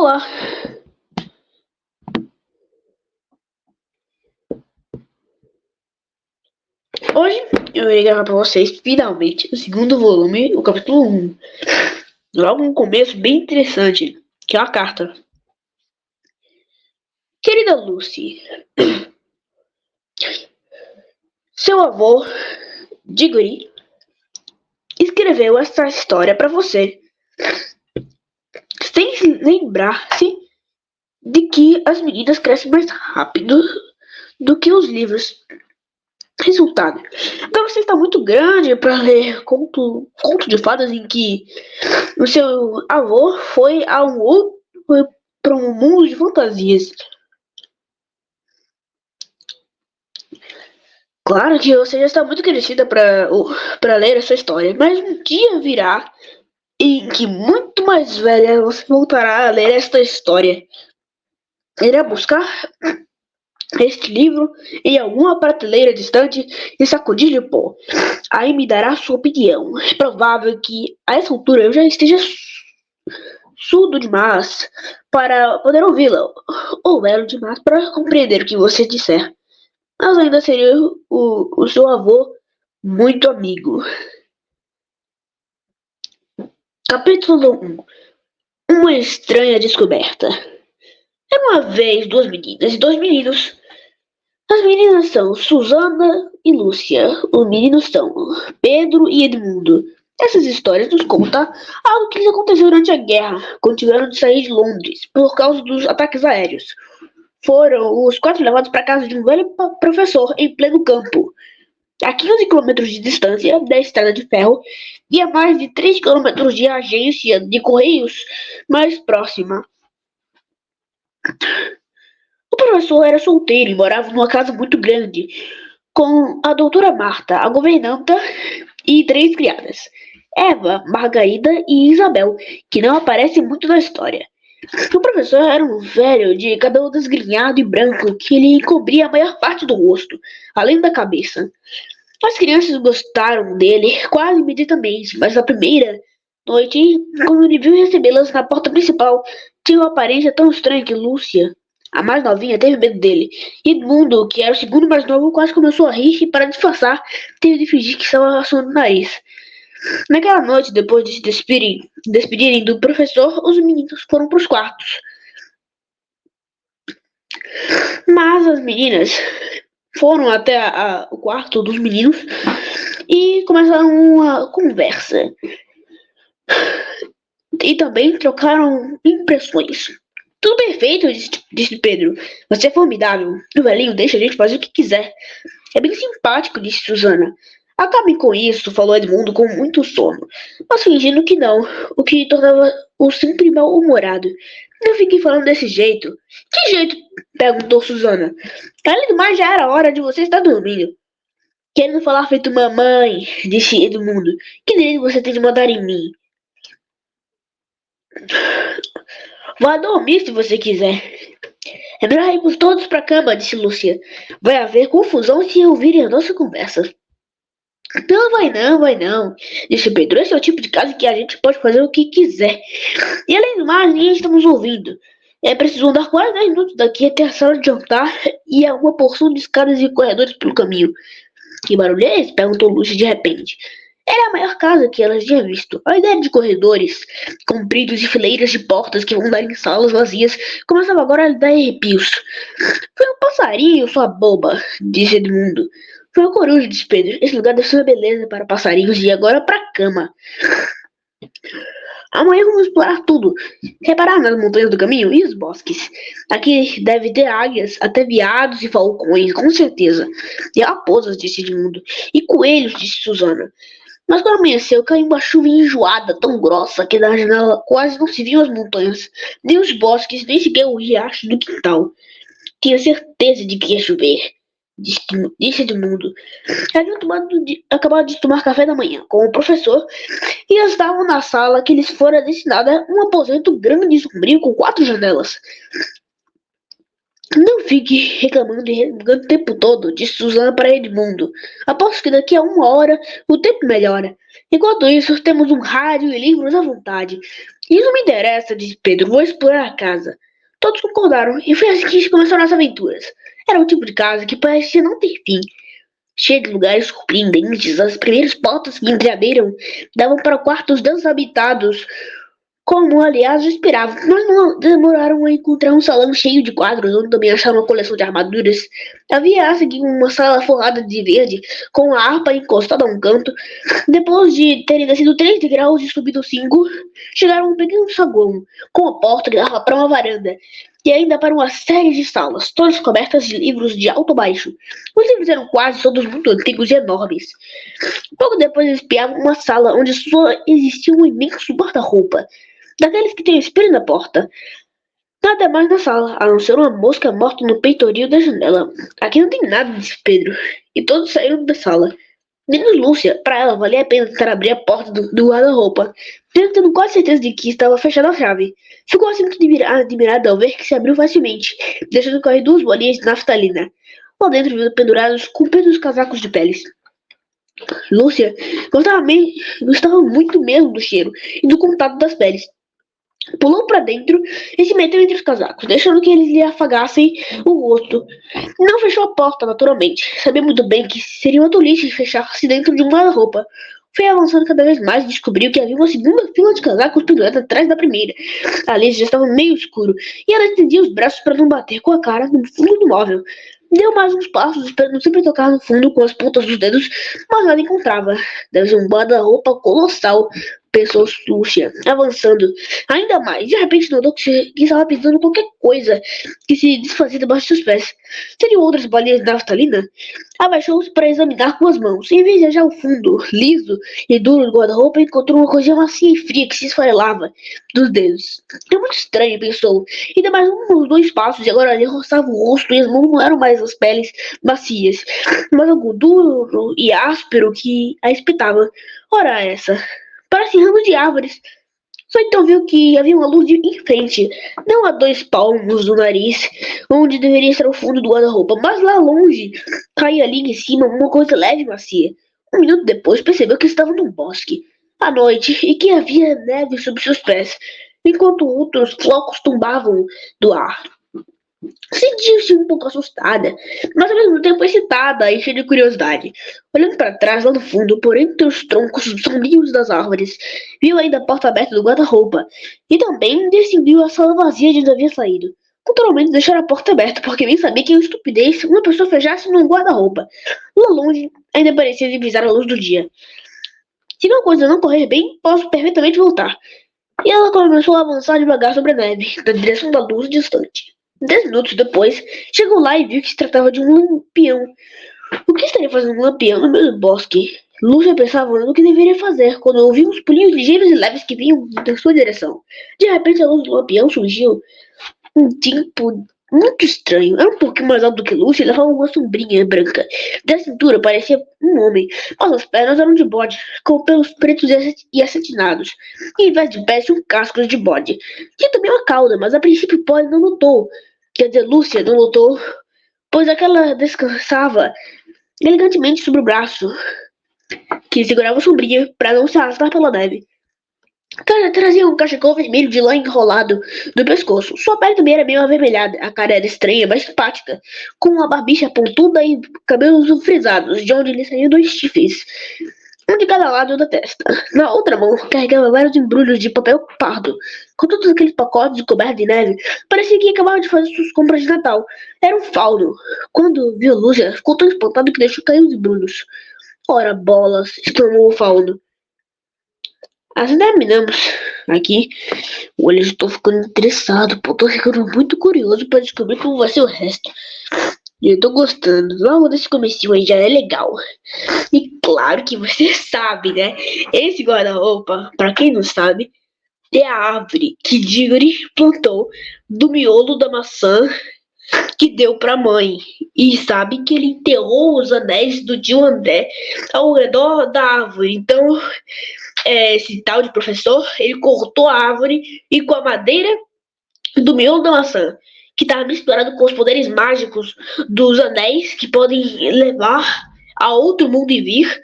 Olá! Hoje eu irei gravar para vocês, finalmente, o segundo volume, o capítulo 1. Logo um começo bem interessante, que é uma carta. Querida Lucy, seu avô, Diggory, escreveu esta história para você, sem lembrar-se de que as meninas crescem mais rápido do que os livros. Resultado: então você está muito grande para ler conto de fadas em que o seu avô foi para um mundo de fantasias. Claro que você já está muito crescida para ler essa história, mas um dia virá em que muito mais velha você voltará a ler esta história. Irá buscar este livro em alguma prateleira distante e sacudir de pó. Aí me dará sua opinião. É provável que a essa altura eu já esteja surdo demais para poder ouvi-la, ou velho demais para compreender o que você disser. Mas ainda seria o seu avô muito amigo. Capítulo 1. Uma estranha descoberta. Era uma vez duas meninas e dois meninos. As meninas são Susana e Lúcia. Os meninos são Pedro e Edmundo. Essas histórias nos contam algo que lhes aconteceu durante a guerra, quando tiveram de sair de Londres por causa dos ataques aéreos. Foram os quatro levados para casa de um velho professor em pleno campo, a 15 quilômetros de distância da estrada de ferro e a mais de 3 quilômetros de agência de correios mais próxima. O professor era solteiro e morava numa casa muito grande, com a doutora Marta, a governanta, e 3 criadas, Eva, Margarida e Isabel, que não aparecem muito na história. O professor era um velho de cabelo desgrenhado e branco que lhe cobria a maior parte do rosto, além da cabeça. As crianças gostaram dele quase imediatamente, mas na primeira noite, quando ele viu recebê-las na porta principal, tinha uma aparência tão estranha que Lúcia, a mais novinha, teve medo dele. E Edmundo, que era o segundo mais novo, quase começou a rir e, para disfarçar, teve de fingir que estava assoando o nariz. Naquela noite, depois de se despedirem do professor, os meninos foram para os quartos. Mas as meninas foram até o quarto dos meninos e começaram uma conversa. E também trocaram impressões. Tudo perfeito, disse Pedro. Você é formidável. O velhinho deixa a gente fazer o que quiser. É bem simpático, disse Susana. Acabem com isso, falou Edmundo com muito sono, mas fingindo que não, o que tornava-o sempre mal-humorado. Eu fiquei falando desse jeito. Que jeito? Perguntou Susana. Além do mais, já era hora de você estar dormindo. Querendo falar feito mamãe, disse Edmundo. Que direito você tem de mandar em mim? Vá dormir se você quiser. É melhor irmos todos para a cama, disse Lúcia. Vai haver confusão se ouvirem a nossa conversa. Não, vai não, disse Pedro. Esse é o tipo de casa que a gente pode fazer o que quiser. E além do mais, ninguém estamos ouvindo. É preciso andar quase 10 minutos daqui até a sala de jantar e há uma porção de escadas e corredores pelo caminho. Que barulho é esse? Perguntou Lúcia de repente. Era a maior casa que elas tinham visto. A ideia de corredores compridos e fileiras de portas que vão dar em salas vazias começava agora a lhe dar arrepios. Foi um passarinho, sua boba, disse Edmundo. Foi uma coruja, disse Pedro. Esse lugar deve ser uma beleza para passarinhos e agora para a cama. Amanhã vamos explorar tudo. Reparar nas montanhas do caminho e os bosques. Aqui deve ter águias, até veados e falcões, com certeza. E raposas, disse Edmundo. E coelhos, disse Susana. Mas quando amanheceu, caiu uma chuva enjoada, tão grossa, que da janela quase não se viam as montanhas, nem os bosques, nem sequer o riacho do quintal. Tinha certeza de que ia chover, disse Edmundo. Haviam acabado de tomar café da manhã com o professor e estavam na sala que lhes fora destinada um aposento grande e sombrio com 4 janelas. Não fique reclamando e resmungando o tempo todo, disse Suzana para Edmundo. Aposto que daqui a 1 hora o tempo melhora. Enquanto isso, temos um rádio e livros à vontade. Isso me interessa, disse Pedro. Vou explorar a casa. Todos concordaram e foi assim que começaram as aventuras. Era um tipo de casa que parecia não ter fim. Cheio de lugares surpreendentes, as primeiras portas que entreabriram davam para quartos desabitados, como, aliás, eu esperava, mas não demoraram a encontrar um salão cheio de quadros, onde também acharam uma coleção de armaduras. Havia a seguir uma sala forrada de verde, com a harpa encostada a um canto. Depois de terem descido 3 degraus e subido 5, chegaram a um pequeno saguão, com uma porta que dava para uma varanda, e ainda para uma série de salas, todas cobertas de livros de alto a baixo. Os livros eram quase todos muito antigos e enormes. Pouco depois espiavam uma sala onde só existia um imenso guarda-roupa, daqueles que tem espelho na porta. Nada mais na sala, a não ser uma mosca morta no peitoril da janela. Aqui não tem nada, disse Pedro. E todos saíram da sala. Menos Lúcia, para ela valia a pena tentar abrir a porta do guarda-roupa, tendo quase certeza de que estava fechada a chave. Ficou assim muito admirada ao ver que se abriu facilmente, deixando cair 2 bolinhas de naftalina. Lá dentro viu pendurados compridos casacos de peles. Lúcia gostava muito mesmo do cheiro e do contato das peles. Pulou para dentro e se meteu entre os casacos, deixando que eles lhe afagassem o rosto. Não fechou a porta, naturalmente. Sabia muito bem que seria uma tolice fechar-se dentro de um guarda-roupa. Foi avançando cada vez mais e descobriu que havia uma segunda fila de casacos pendurados atrás da primeira. Ali já estava meio escuro, e ela estendia os braços para não bater com a cara no fundo do móvel. Deu mais uns passos, esperando sempre tocar no fundo com as pontas dos dedos, mas nada encontrava. Deve ser um guarda-roupa colossal, pensou Lúcia, avançando ainda mais. De repente notou que estava pisando qualquer coisa que se desfazia debaixo dos seus pés. Seriam outras bolinhas de naftalina? Abaixou-se para examinar com as mãos. Em vez de achar o fundo liso e duro do guarda-roupa, encontrou uma coisa macia e fria que se esfarelava dos dedos. É muito estranho, pensou. E deu mais um ou 2 passos e agora ele roçava o rosto e as mãos não eram mais as peles macias, mas algo duro e áspero que a espetava. Ora essa, parece ramos de árvores. Só então viu que havia uma luz em frente, não a 2 palmos do nariz, onde deveria estar o fundo do guarda-roupa, mas lá longe, caía ali em cima uma coisa leve e macia. 1 minuto depois percebeu que estava num bosque, à noite, e que havia neve sob seus pés, enquanto outros flocos tombavam do ar. Sentiu-se um pouco assustada, mas ao mesmo tempo excitada e cheia de curiosidade. Olhando para trás, lá no fundo, por entre os troncos sombrios das árvores, viu ainda a porta aberta do guarda-roupa e também distinguiu a sala vazia de onde havia saído. Naturalmente deixaram a porta aberta, porque bem sabia que é uma estupidez uma pessoa fechasse num guarda-roupa. Lá longe, ainda parecia divisar a luz do dia. Se uma coisa não correr bem, posso perfeitamente voltar. E ela começou a avançar devagar sobre a neve, na direção da luz distante. 10 minutos depois, chegou lá e viu que se tratava de um lampião. O que estaria fazendo um lampião no meio do bosque? Lúcia pensava no que deveria fazer quando ouviu uns pulinhos ligeiros e leves que vinham da sua direção. De repente, a luz do lampião surgiu um tipo muito estranho. Era um pouquinho mais alto do que Lúcia e levava uma sombrinha branca. Da cintura parecia um homem, mas as pernas eram de bode, com pelos pretos e acetinados. E em vez de pés, tinham cascos de bode. Tinha também uma cauda, mas a princípio Polly não notou. Quer dizer, Lúcia não notou, pois aquela descansava elegantemente sobre o braço, que segurava a sombrinha para não se arrastar pela neve. Trazia um cachecol vermelho de lã enrolado no pescoço. Sua pele também era meio avermelhada. A cara era estranha, mas simpática, com uma barbicha pontuda e cabelos frisados, de onde lhe saíam 2 chifres, um de cada lado da testa. Na outra mão, carregava vários embrulhos de papel pardo. Com todos aqueles pacotes cobertos de neve, parecia que acabava de fazer suas compras de Natal. Era um fauno. Quando viu Lúcia, ficou tão espantado que deixou cair os embrulhos. Ora bolas, exclamou o fauno. Assim terminamos aqui. Olha, eu estou ficando interessado, pô, tô ficando muito curioso para descobrir como vai ser o resto. E eu tô gostando. Logo desse comecinho aí já é legal. E claro que você sabe, né? Esse guarda-roupa, pra quem não sabe, é a árvore que Diggory plantou do miolo da maçã que deu pra mãe. E sabe que ele enterrou os anéis do tio André ao redor da árvore. Então, esse tal de professor, ele cortou a árvore e com a madeira do miolo da maçã, que estava misturado com os poderes mágicos dos anéis que podem levar a outro mundo e vir,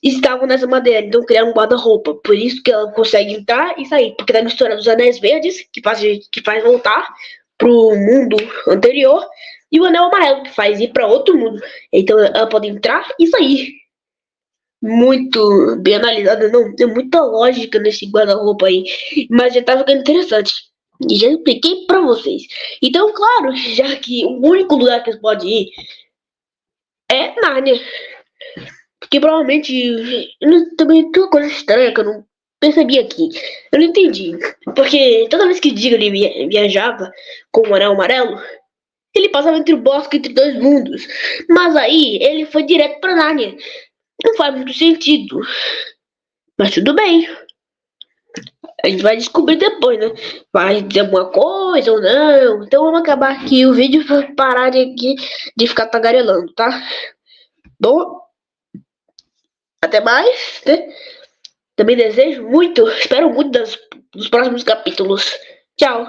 estavam nessa madeira. Então criaram um guarda-roupa. Por isso que ela consegue entrar e sair. Porque tá misturando os anéis verdes, que faz voltar pro mundo anterior, e o anel amarelo, que faz ir para outro mundo. Então ela pode entrar e sair. Muito bem analisada, não tem muita lógica nesse guarda-roupa aí, mas já tá ficando interessante. E já expliquei pra vocês. Então, claro, já que o único lugar que eles podem ir é Nárnia. Porque provavelmente também tem uma coisa estranha que eu não percebi aqui. Eu não entendi. Porque toda vez que Diga ele viajava com o anel amarelo, ele passava entre o bosque entre dois mundos. Mas aí ele foi direto pra Nárnia. Não faz muito sentido. Mas tudo bem. A gente vai descobrir depois, né? Vai dizer alguma coisa ou não. Então vamos acabar aqui o vídeo pra parar de ficar tagarelando, tá? Bom, até mais, né? Também desejo muito, espero muito dos próximos capítulos. Tchau.